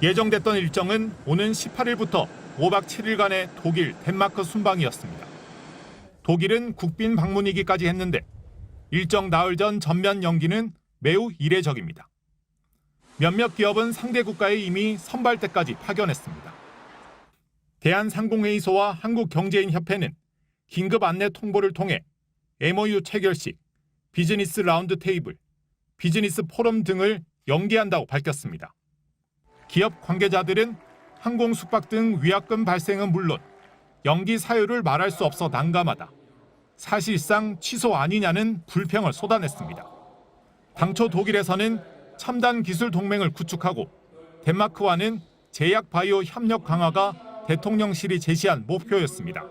예정됐던 일정은 오는 18일부터 5박 7일간의 독일, 덴마크 순방이었습니다. 독일은 국빈 방문이기까지 했는데 일정 나흘 전 전면 연기는 매우 이례적입니다. 몇몇 기업은 상대 국가에 이미 선발대까지 파견했습니다. 대한상공회의소와 한국경제인협회는 긴급 안내 통보를 통해 MOU 체결식, 비즈니스 라운드 테이블, 비즈니스 포럼 등을 연기한다고 밝혔습니다. 기업 관계자들은 항공 숙박 등 위약금 발생은 물론 연기 사유를 말할 수 없어 난감하다. 사실상 취소 아니냐는 불평을 쏟아냈습니다. 당초 독일에서는 첨단 기술 동맹을 구축하고 덴마크와는 제약 바이오 협력 강화가 대통령실이 제시한 목표였습니다.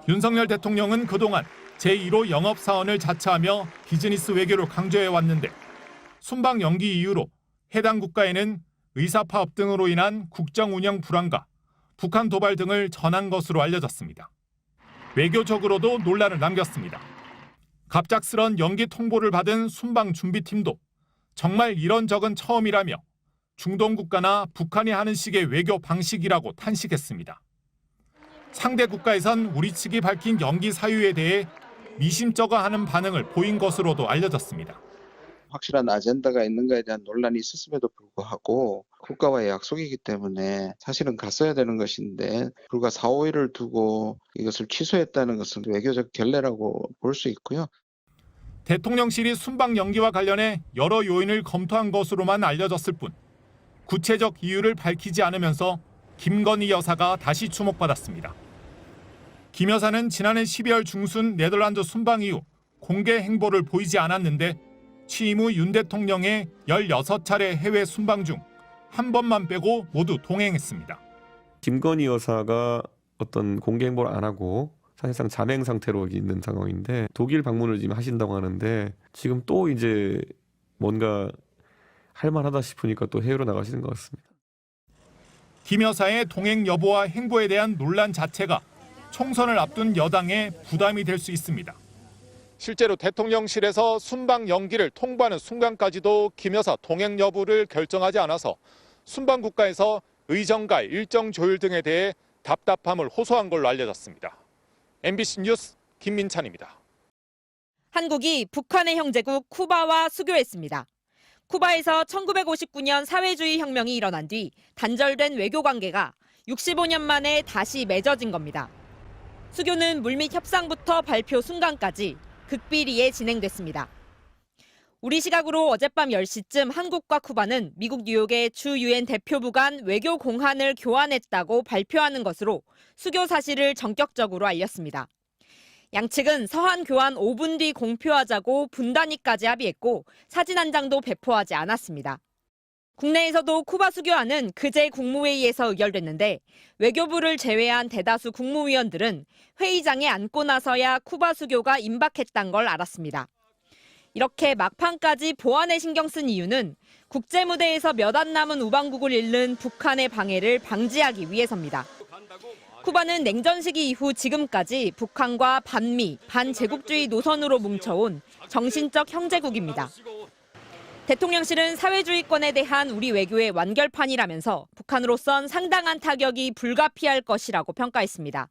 윤석열 대통령은 그동안 제1호 영업사원을 자처하며 비즈니스 외교를 강조해왔는데 순방 연기 이후로 해당 국가에는 의사파업 등으로 인한 국정 운영 불안과 북한 도발 등을 전한 것으로 알려졌습니다. 외교적으로도 논란을 남겼습니다. 갑작스런 연기 통보를 받은 순방 준비팀도 정말 이런 적은 처음이라며 중동 국가나 북한이 하는 식의 외교 방식이라고 탄식했습니다. 상대 국가에선 우리 측이 밝힌 연기 사유에 대해 미심쩍어하는 반응을 보인 것으로도 알려졌습니다. 확실한 아젠다가 있는가에 대한 논란이 있었음에도 불구하고 국가와의 약속이기 때문에 사실은 갔어야 되는 것인데 불과 4, 5일을 두고 이것을 취소했다는 것은 외교적 결례라고 볼 수 있고요. 대통령실이 순방 연기와 관련해 여러 요인을 검토한 것으로만 알려졌을 뿐 구체적 이유를 밝히지 않으면서 김건희 여사가 다시 주목받았습니다. 김 여사는 지난해 12월 중순 네덜란드 순방 이후 공개 행보를 보이지 않았는데 취임 후 윤 대통령의 16차례 해외 순방 중 한 번만 빼고 모두 동행했습니다. 김건희 여사가 어떤 공개 행보를 안 하고 사실상 잠행 상태로 있는 상황인데 독일 방문을 지금 하신다고 하는데 지금 또 이제 뭔가 할 만하다 싶으니까 또 해외로 나가시는 것 같습니다. 김 여사의 동행 여부와 행보에 대한 논란 자체가 총선을 앞둔 여당에 부담이 될 수 있습니다. 실제로 대통령실에서 순방 연기를 통보하는 순간까지도 김 여사 동행 여부를 결정하지 않아서 순방 국가에서 의정가 일정 조율 등에 대해 답답함을 호소한 걸로 알려졌습니다. MBC 뉴스 김민찬입니다. 한국이 북한의 형제국 쿠바와 수교했습니다. 쿠바에서 1959년 사회주의 혁명이 일어난 뒤 단절된 외교 관계가 65년 만에 다시 맺어진 겁니다. 수교는 물밑 협상부터 발표 순간까지 극비리에 진행됐습니다. 우리 시각으로 어젯밤 10시쯤 한국과 쿠바는 미국 뉴욕의 주 유엔 대표부 간 외교 공한을 교환했다고 발표하는 것으로 수교 사실을 전격적으로 알렸습니다. 양측은 서한 교환 5분 뒤 공표하자고 분단위까지 합의했고 사진 한 장도 배포하지 않았습니다. 국내에서도 쿠바 수교안은 그제 국무회의에서 의결됐는데 외교부를 제외한 대다수 국무위원들은 회의장에 앉고 나서야 쿠바 수교가 임박했단 걸 알았습니다. 이렇게 막판까지 보안에 신경 쓴 이유는 국제 무대에서 몇 안 남은 우방국을 잃는 북한의 방해를 방지하기 위해서입니다. 쿠바는 냉전 시기 이후 지금까지 북한과 반미, 반제국주의 노선으로 뭉쳐온 정신적 형제국입니다. 대통령실은 사회주의권에 대한 우리 외교의 완결판이라면서 북한으로선 상당한 타격이 불가피할 것이라고 평가했습니다.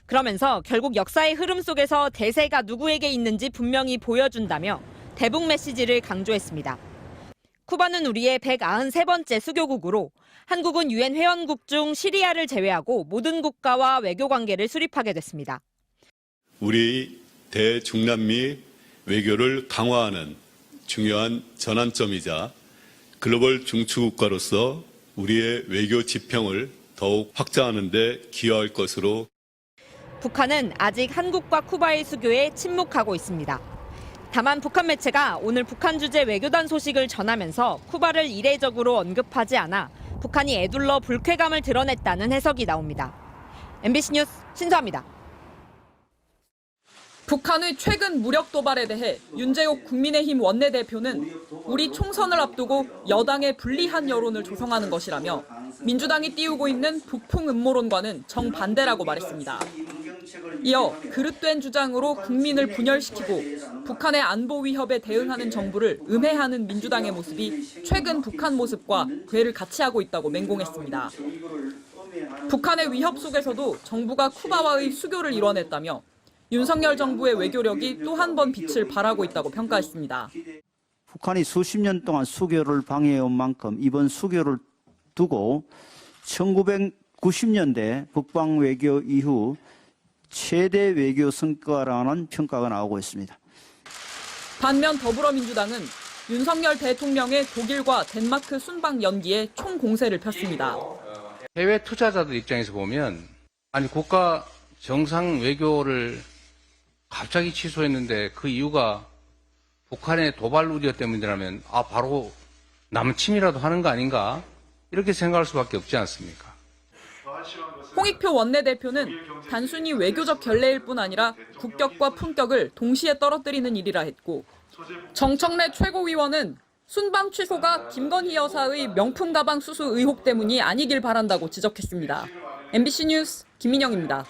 그러면서 결국 역사의 흐름 속에서 대세가 누구에게 있는지 분명히 보여준다며 대북 메시지를 강조했습니다. 쿠바는 우리의 193번째 수교국으로 한국은 유엔 회원국 중 시리아를 제외하고 모든 국가와 외교 관계를 수립하게 됐습니다. 우리 대중남미 외교를 강화하는 중요한 전환점이자 글로벌 중추국가로서 우리의 외교 지평을 더욱 확장하는 데 기여할 것으로 북한은 아직 한국과 쿠바의 수교에 침묵하고 있습니다. 다만 북한 매체가 오늘 북한 주재 외교단 소식을 전하면서 쿠바를 이례적으로 언급하지 않아 북한이 애둘러 불쾌감을 드러냈다는 해석이 나옵니다. MBC 뉴스 신서아입니다. 북한의 최근 무력 도발에 대해 윤재옥 국민의힘 원내대표는 우리 총선을 앞두고 여당의 불리한 여론을 조성하는 것이라며 민주당이 띄우고 있는 북풍 음모론과는 정반대라고 말했습니다. 이어 그릇된 주장으로 국민을 분열시키고 북한의 안보 위협에 대응하는 정부를 음해하는 민주당의 모습이 최근 북한 모습과 궤를 같이 하고 있다고 맹공했습니다. 북한의 위협 속에서도 정부가 쿠바와의 수교를 이뤄냈다며 윤석열 정부의 외교력이 또 한 번 빛을 발하고 있다고 평가했습니다. 북한이 수십 년 동안 수교를 방해해온 만큼 이번 수교를 두고 1990년대 북방 외교 이후 최대 외교 성과라는 평가가 나오고 있습니다. 반면 더불어민주당은 윤석열 대통령의 독일과 덴마크 순방 연기에 총공세를 폈습니다. 해외 투자자들 입장에서 보면 아니 국가 정상 외교를 갑자기 취소했는데 그 이유가 북한의 도발 우려 때문이라면 바로 남침이라도 하는 거 아닌가 이렇게 생각할 수밖에 없지 않습니까? 홍익표 원내대표는 단순히 외교적 결례일 뿐 아니라 국격과 품격을 동시에 떨어뜨리는 일이라 했고 정청래 최고위원은 순방 취소가 김건희 여사의 명품 가방 수수 의혹 때문이 아니길 바란다고 지적했습니다. MBC 뉴스 김민영입니다.